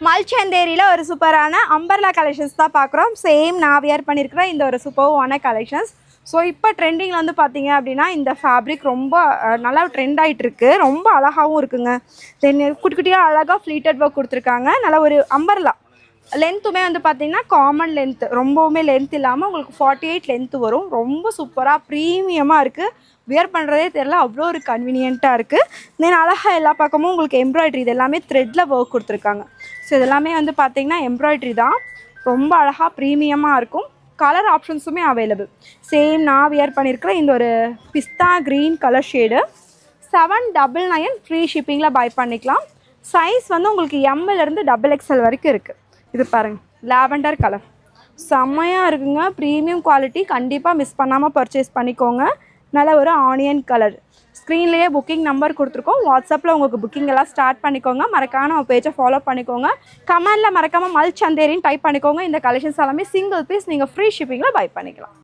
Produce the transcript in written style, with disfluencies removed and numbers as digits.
மல்சந்தேரியில் ஒரு சூப்பரான umbrella collections தான் பார்க்குறோம். சேம் நான் வியர் பண்ணியிருக்கிறேன் இந்த ஒரு சூப்பரான கலெக்ஷன்ஸ். ஸோ இப்போ ட்ரெண்டிங்கில் வந்து பார்த்தீங்க அப்படின்னா இந்த ஃபேப்ரிக் ரொம்ப நல்லா ட்ரெண்ட் ஆகிட்டு இருக்கு. ரொம்ப அழகாகவும் இருக்குங்க. தென் குட்டி குட்டியாக அழகாக ஃப்ளீட்டட் ஒர்க் கொடுத்துருக்காங்க. நல்லா ஒரு அம்பர்லா லென்த்துமே வந்து பார்த்தீங்கன்னா காமன் லென்த்து, ரொம்பவுமே லென்த் இல்லாமல் உங்களுக்கு 48 லென்த்து வரும். ரொம்ப சூப்பராக ப்ரீமியமாக இருக்குது. வியர் பண்ணுறதே தெரியல, அவ்வளோ ஒரு கன்வீனியண்ட்டாக இருக்குது. தென் அழகாக எல்லா பக்கமும் உங்களுக்கு எம்ப்ராய்ட்ரி, இது எல்லாமே த்ரெட்டில் ஒர்க் கொடுத்துருக்காங்க. ஸோ இதெல்லாமே வந்து பார்த்தீங்கன்னா எம்ப்ராய்ட்ரி தான். ரொம்ப அழகாக ப்ரீமியமாக இருக்கும். கலர் ஆப்ஷன்ஸுமே அவைலபிள். சேம் நான் வியர் பண்ணியிருக்கிற இந்த ஒரு பிஸ்தா க்ரீன் கலர் ஷேடு 799 ஃப்ரீ ஷிப்பிங்கில் பை பண்ணிக்கலாம். சைஸ் வந்து உங்களுக்கு எம்மிலேருந்து XXL வரைக்கும் இருக்குது. இது பாருங்கள், லாவெண்டர் கலர் செம்மையாக இருக்குங்க. ப்ரீமியம் குவாலிட்டி, கண்டிப்பாக மிஸ் பண்ணாமல் பர்ச்சேஸ் பண்ணிக்கோங்க. நல்ல ஒரு ஆனியன் கலர். ஸ்க்ரீன்லேயே புக்கிங் நம்பர் கொடுத்துருக்கோம். வாட்ஸ்அப்பில் உங்களுக்கு புக்கிங் எல்லாம் ஸ்டார்ட் பண்ணிக்கோங்க. மறக்காம நம்ம பேஜை ஃபாலோ பண்ணிக்கோங்க. கமெண்டில் மறக்காமல் மல்சந்தேரின்னு டைப் பண்ணிக்கோங்க. இந்த கலெக்ஷன்ஸ் எல்லாமே சிங்கிள் பீஸ் நீங்கள் ஃப்ரீ ஷிப்பிங்கில் பை பண்ணிக்கலாம்.